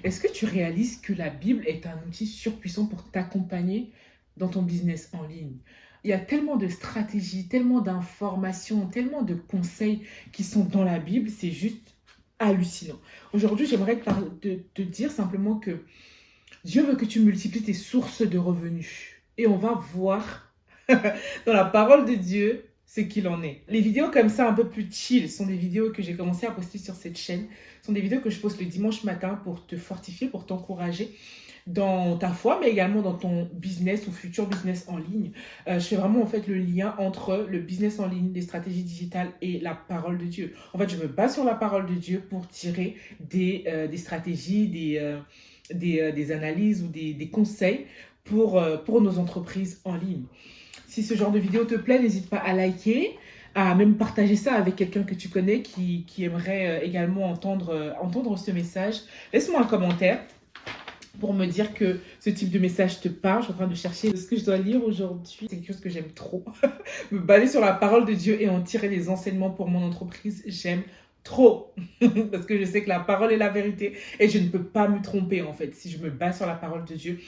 Est-ce que tu réalises que la Bible est un outil surpuissant pour t'accompagner dans ton business en ligne? Il y a tellement de stratégies, tellement d'informations, tellement de conseils qui sont dans la Bible, c'est juste hallucinant. Aujourd'hui, j'aimerais te dire simplement que Dieu veut que tu multiplies tes sources de revenus. Et on va voir dans la parole de Dieu ce qu'il en est. Les vidéos comme ça, un peu plus chill, sont des vidéos que j'ai commencé à poster sur cette chaîne. Ce sont des vidéos que je poste le dimanche matin pour te fortifier, pour t'encourager dans ta foi, mais également dans ton business ou futur business en ligne. Je fais vraiment en fait le lien entre le business en ligne, les stratégies digitales et la parole de Dieu. En fait, je me base sur la parole de Dieu pour tirer des stratégies, des analyses ou des conseils pour nos entreprises en ligne. Si ce genre de vidéo te plaît, n'hésite pas à liker, à même partager ça avec quelqu'un que tu connais qui aimerait également entendre ce message. Laisse-moi un commentaire pour me dire que ce type de message te parle. Je suis en train de chercher ce que je dois lire aujourd'hui. C'est quelque chose que j'aime trop. Me baser sur la parole de Dieu et en tirer des enseignements pour mon entreprise, j'aime trop. Parce que je sais que la parole est la vérité et je ne peux pas me tromper en fait si je me base sur la parole de Dieu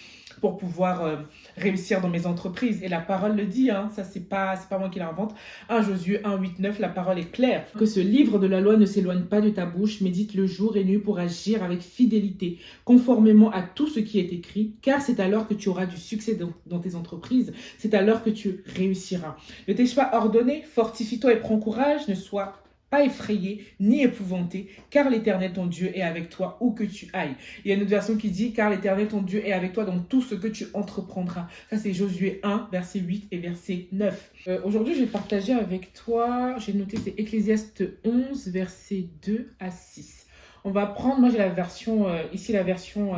pour pouvoir réussir dans mes entreprises. Et la parole le dit, hein, ça c'est pas moi qui l'invente. 1 Josué 1, 8, 9, la parole est claire. Que ce livre de la loi ne s'éloigne pas de ta bouche, médite le jour et nuit pour agir avec fidélité, conformément à tout ce qui est écrit, car c'est alors que tu auras du succès dans tes entreprises, c'est alors que tu réussiras. Ne t'ai-je pas ordonné, fortifie-toi et prends courage, ne sois pas effrayé ni épouvanté, car l'Éternel ton Dieu est avec toi où que tu ailles. Il y a une autre version qui dit, car l'Éternel ton Dieu est avec toi dans tout ce que tu entreprendras. Ça c'est Josué 1, verset 8 et verset 9. Aujourd'hui, je vais partager avec toi, j'ai noté, c'est Ecclésiaste 11, verset 2 à 6. On va prendre, moi j'ai la version, ici la version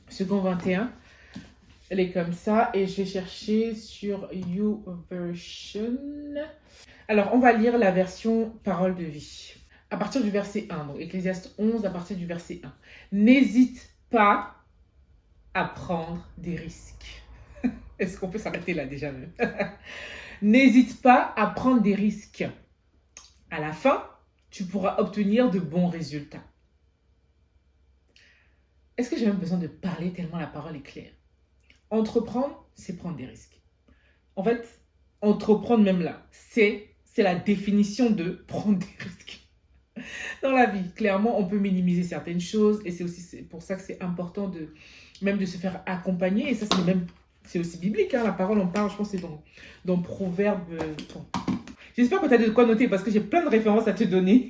second 21. Elle est comme ça et je vais chercher sur YouVersion. Alors, on va lire la version Parole de vie. À partir du verset 1, donc Ecclésiaste 11, à partir du verset 1. N'hésite pas à prendre des risques. Est-ce qu'on peut s'arrêter là déjà même? N'hésite pas à prendre des risques. À la fin, tu pourras obtenir de bons résultats. Est-ce que j'ai même besoin de parler tellement la parole est claire? Entreprendre, c'est prendre des risques. En fait, entreprendre même là, c'est la définition de prendre des risques. Dans la vie, clairement, on peut minimiser certaines choses et c'est pour ça que c'est important même de se faire accompagner. Et ça, c'est aussi biblique, hein, la parole, on parle, je pense que c'est dans Proverbe. Bon. J'espère que tu as de quoi noter parce que j'ai plein de références à te donner.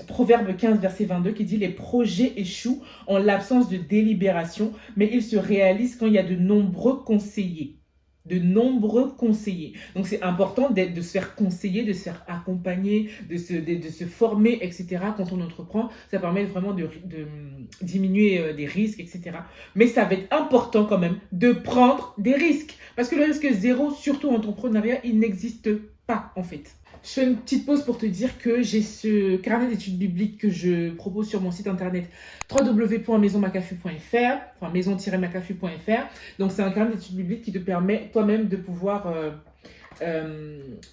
Proverbe 15, verset 22 qui dit « Les projets échouent en l'absence de délibération, mais ils se réalisent quand il y a de nombreux conseillers. » De nombreux conseillers. Donc, c'est important de se faire conseiller, de se faire accompagner, de se former, etc. Quand on entreprend, ça permet vraiment de diminuer des risques, etc. Mais ça va être important quand même de prendre des risques. Parce que le risque zéro, surtout en entrepreneuriat, il n'existe pas en fait. Je fais une petite pause pour te dire que j'ai ce carnet d'études bibliques que je propose sur mon site internet www.maisonmacafu.fr, enfin maison-macafu.fr. Donc c'est un carnet d'études bibliques qui te permet toi-même de pouvoir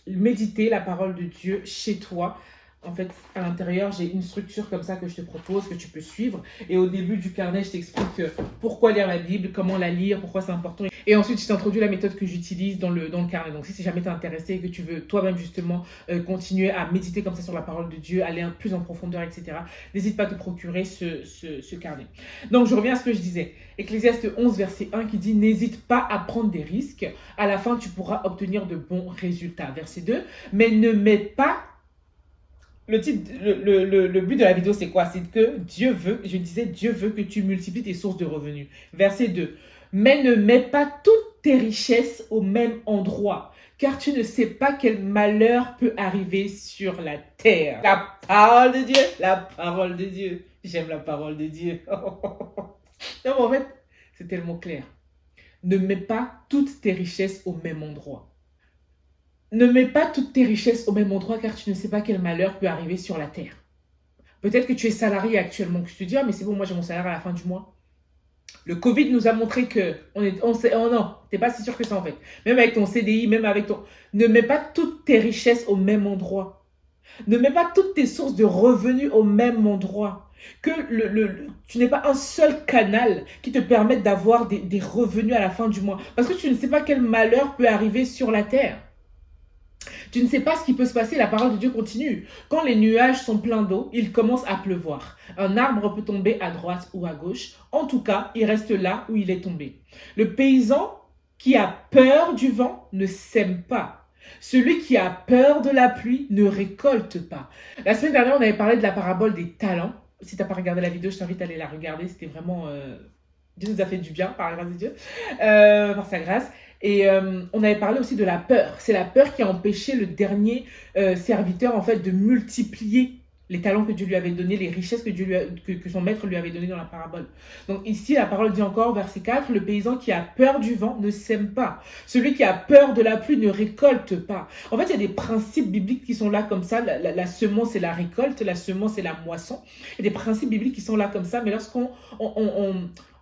méditer la parole de Dieu chez toi. En fait, à l'intérieur, j'ai une structure comme ça que je te propose, que tu peux suivre. Et au début du carnet, je t'explique pourquoi lire la Bible, comment la lire, pourquoi c'est important. Et ensuite, je t'introduis la méthode que j'utilise dans le carnet. Donc, si jamais t'es intéressé et que tu veux toi-même justement continuer à méditer comme ça sur la parole de Dieu, aller plus en profondeur, etc., n'hésite pas à te procurer ce carnet. Donc, je reviens à ce que je disais. Ecclésiaste 11, verset 1 qui dit « N'hésite pas à prendre des risques. À la fin, tu pourras obtenir de bons résultats. » Verset 2 « Mais ne mets pas... » Le but de la vidéo, c'est quoi? C'est que Dieu veut que tu multiplies tes sources de revenus. Verset 2. Mais ne mets pas toutes tes richesses au même endroit, car tu ne sais pas quel malheur peut arriver sur la terre. La parole de Dieu, la parole de Dieu. J'aime la parole de Dieu. Non, en fait, c'est tellement clair. Ne mets pas toutes tes richesses au même endroit. Ne mets pas toutes tes richesses au même endroit car tu ne sais pas quel malheur peut arriver sur la terre. Peut-être que tu es salarié actuellement, que tu te dis « Ah, mais c'est bon, moi j'ai mon salaire à la fin du mois. » Le Covid nous a montré que oh non, t'es pas si sûr que ça en fait. Même avec ton CDI, même avec ton... Ne mets pas toutes tes richesses au même endroit. Ne mets pas toutes tes sources de revenus au même endroit. que tu n'aies pas un seul canal qui te permette d'avoir des revenus à la fin du mois. Parce que tu ne sais pas quel malheur peut arriver sur la terre. Tu ne sais pas ce qui peut se passer, la parole de Dieu continue. Quand les nuages sont pleins d'eau, il commence à pleuvoir. Un arbre peut tomber à droite ou à gauche. En tout cas, il reste là où il est tombé. Le paysan qui a peur du vent ne sème pas. Celui qui a peur de la pluie ne récolte pas. La semaine dernière, on avait parlé de la parabole des talents. Si tu n'as pas regardé la vidéo, je t'invite à aller la regarder. C'était vraiment... Dieu nous a fait du bien, par la grâce de Dieu, par sa grâce. Et on avait parlé aussi de la peur. C'est la peur qui a empêché le dernier serviteur, en fait, de multiplier les talents que Dieu lui avait donnés, les richesses que son maître lui avait données dans la parabole. Donc ici, la parole dit encore, verset 4, le paysan qui a peur du vent ne sème pas. Celui qui a peur de la pluie ne récolte pas. En fait, il y a des principes bibliques qui sont là comme ça. La semence et la récolte, la semence et la moisson. Il y a des principes bibliques qui sont là comme ça, mais lorsqu'on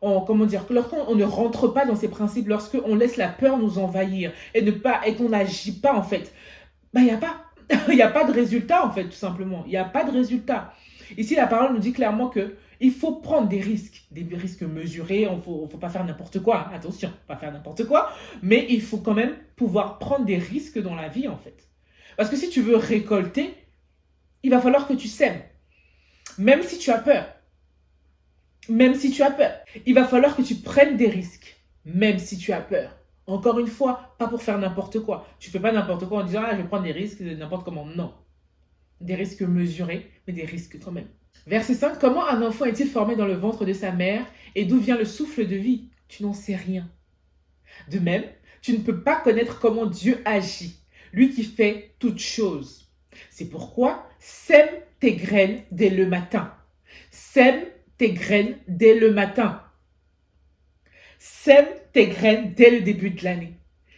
comment dire, lorsqu'on ne rentre pas dans ces principes, lorsqu'on laisse la peur nous envahir et qu'on n'agit pas, en fait, il n'y a pas. Il n'y a pas de résultat, en fait, tout simplement. Il n'y a pas de résultat. Ici, la parole nous dit clairement qu'il faut prendre des risques mesurés. Il ne faut pas faire n'importe quoi. Attention, pas faire n'importe quoi. Mais il faut quand même pouvoir prendre des risques dans la vie, en fait. Parce que si tu veux récolter, il va falloir que tu sèmes. Même si tu as peur. Même si tu as peur. Il va falloir que tu prennes des risques. Même si tu as peur. Encore une fois, pas pour faire n'importe quoi. Tu ne fais pas n'importe quoi en disant « Ah, je vais prendre des risques n'importe comment ». Non. Des risques mesurés, mais des risques quand même. Verset 5. Comment un enfant est-il formé dans le ventre de sa mère et d'où vient le souffle de vie? Tu n'en sais rien. De même, tu ne peux pas connaître comment Dieu agit, lui qui fait toutes choses. C'est pourquoi sème tes graines dès le matin. Sème tes graines dès le matin. Sème tes graines dès le début de l'année.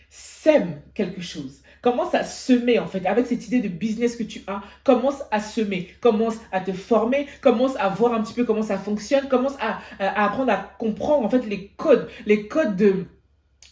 Sème quelque chose. Commence à semer, en fait, avec cette idée de business que tu as. Commence à semer, commence à te former, commence à voir un petit peu comment ça fonctionne, commence à apprendre à comprendre, en fait, les codes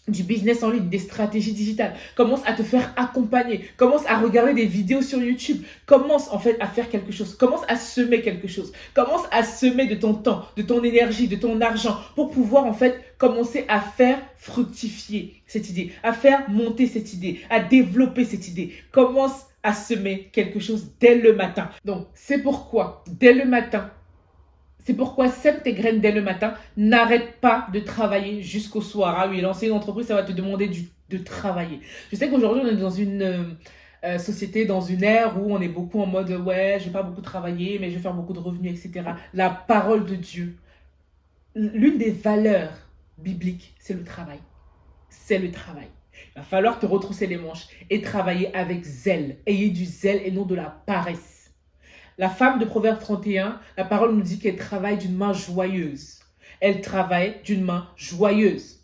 du business en ligne, des stratégies digitales. Commence à te faire accompagner. Commence à regarder des vidéos sur YouTube. Commence en fait à faire quelque chose. Commence à semer quelque chose. Commence à semer de ton temps, de ton énergie, de ton argent pour pouvoir en fait commencer à faire fructifier cette idée, à faire monter cette idée, à développer cette idée. Commence à semer quelque chose dès le matin. Donc, c'est pourquoi, dès le matin, sème tes graines dès le matin. N'arrête pas de travailler jusqu'au soir. Ah oui, lancer une entreprise, ça va te demander de travailler. Je sais qu'aujourd'hui, on est dans une société, dans une ère où on est beaucoup en mode « Ouais, je vais pas beaucoup travailler, mais je vais faire beaucoup de revenus, etc. » La parole de Dieu, l'une des valeurs bibliques, c'est le travail. C'est le travail. Il va falloir te retrousser les manches et travailler avec zèle. Ayez du zèle et non de la paresse. La femme de Proverbe 31, la parole nous dit qu'elle travaille d'une main joyeuse. Elle travaille d'une main joyeuse.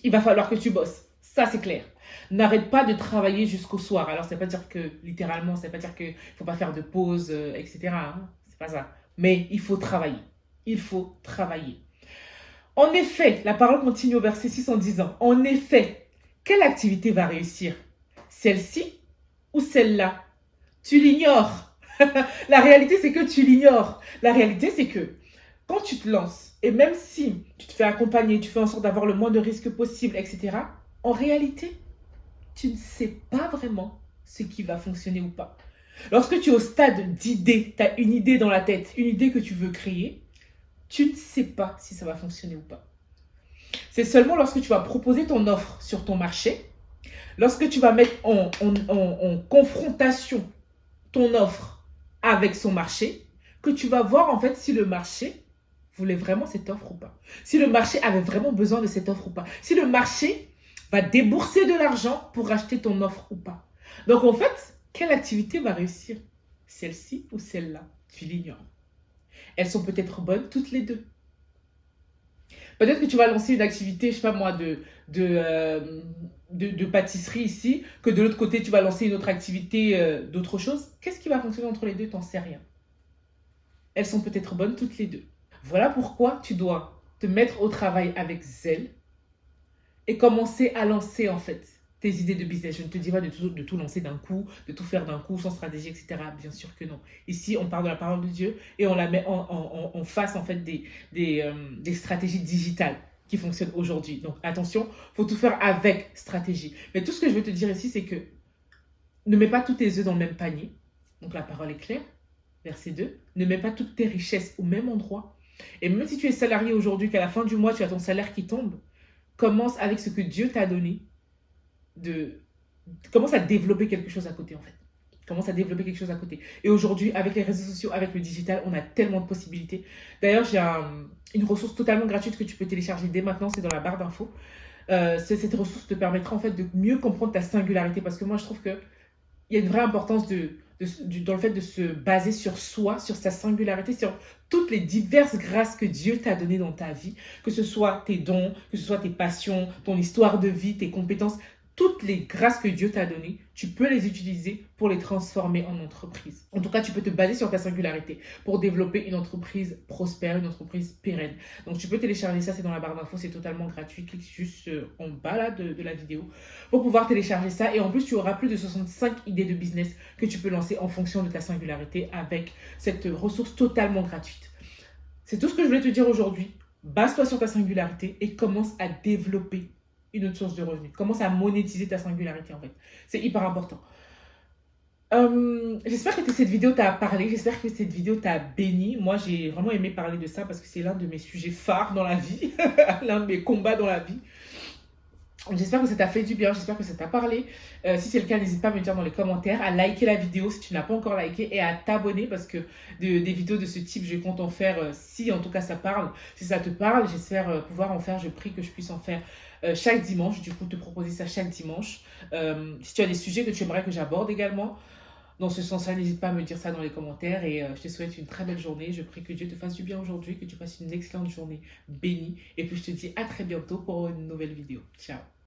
Il va falloir que tu bosses. Ça, c'est clair. N'arrête pas de travailler jusqu'au soir. Alors, ça ne veut pas dire que, littéralement, ça ne veut pas dire qu'il ne faut pas faire de pause, etc. Hein. C'est pas ça. Mais il faut travailler. Il faut travailler. En effet, la parole continue au verset 6 en disant, en effet, quelle activité va réussir? Celle-ci ou celle-là? Tu l'ignores. La réalité, c'est que tu l'ignores. La réalité, c'est que quand tu te lances, et même si tu te fais accompagner, tu fais en sorte d'avoir le moins de risques possible, etc., en réalité, tu ne sais pas vraiment ce qui va fonctionner ou pas. Lorsque tu es au stade d'idée, tu as une idée dans la tête, une idée que tu veux créer, tu ne sais pas si ça va fonctionner ou pas. C'est seulement lorsque tu vas proposer ton offre sur ton marché, lorsque tu vas mettre en confrontation ton offre avec son marché, que tu vas voir en fait si le marché voulait vraiment cette offre ou pas. Si le marché avait vraiment besoin de cette offre ou pas. Si le marché va débourser de l'argent pour acheter ton offre ou pas. Donc en fait, quelle activité va réussir? Celle-ci ou celle-là? Tu l'ignores. Elles sont peut-être bonnes toutes les deux. Peut-être que tu vas lancer une activité, je sais pas moi, de pâtisserie ici, que de l'autre côté, tu vas lancer une autre activité d'autre chose. Qu'est-ce qui va fonctionner entre les deux? T'en sais rien. Elles sont peut-être bonnes toutes les deux. Voilà pourquoi tu dois te mettre au travail avec zèle et commencer à lancer en fait tes idées de business. Je ne te dis pas de tout lancer d'un coup, de tout faire d'un coup, sans stratégie, etc. Bien sûr que non. Ici, on parle de la parole de Dieu et on la met en face en fait des stratégies digitales qui fonctionnent aujourd'hui. Donc attention, il faut tout faire avec stratégie. Mais tout ce que je veux te dire ici, c'est que ne mets pas tous tes œufs dans le même panier. Donc la parole est claire. Verset 2. Ne mets pas toutes tes richesses au même endroit. Et même si tu es salarié aujourd'hui, qu'à la fin du mois, tu as ton salaire qui tombe, commence avec ce que Dieu t'a donné. Commence à développer quelque chose à côté, en fait. Commence à développer quelque chose à côté. Et aujourd'hui, avec les réseaux sociaux, avec le digital, on a tellement de possibilités. D'ailleurs, j'ai une ressource totalement gratuite que tu peux télécharger dès maintenant, c'est dans la barre d'infos. Cette ressource te permettra en fait de mieux comprendre ta singularité, parce que moi je trouve qu'il y a une vraie importance dans le fait de se baser sur soi, sur sa singularité, sur toutes les diverses grâces que Dieu t'a données dans ta vie, que ce soit tes dons, que ce soit tes passions, ton histoire de vie, tes compétences, toutes les grâces que Dieu t'a données, tu peux les utiliser pour les transformer en entreprise. En tout cas, tu peux te baser sur ta singularité pour développer une entreprise prospère, une entreprise pérenne. Donc, tu peux télécharger ça, c'est dans la barre d'infos, c'est totalement gratuit. Clique juste en bas là, de la vidéo pour pouvoir télécharger ça. Et en plus, tu auras plus de 65 idées de business que tu peux lancer en fonction de ta singularité avec cette ressource totalement gratuite. C'est tout ce que je voulais te dire aujourd'hui. Base-toi sur ta singularité et commence à développer une autre source de revenus. Commence à monétiser ta singularité en fait. C'est hyper important. J'espère que cette vidéo t'a parlé, j'espère que cette vidéo t'a béni. Moi, j'ai vraiment aimé parler de ça parce que c'est l'un de mes sujets phares dans la vie, l'un de mes combats dans la vie. J'espère que ça t'a fait du bien, j'espère que ça t'a parlé. Si c'est le cas, n'hésite pas à me dire dans les commentaires, à liker la vidéo si tu n'as pas encore liké et à t'abonner parce que des vidéos de ce type, je compte en faire si en tout cas ça parle. Si ça te parle, j'espère pouvoir en faire. Je prie que je puisse en faire chaque dimanche, du coup te proposer ça chaque dimanche. Si tu as des sujets que tu aimerais que j'aborde également, dans ce sens-là, n'hésite pas à me dire ça dans les commentaires et je te souhaite une très belle journée. Je prie que Dieu te fasse du bien aujourd'hui, que tu passes une excellente journée bénie. Et puis je te dis à très bientôt pour une nouvelle vidéo. Ciao.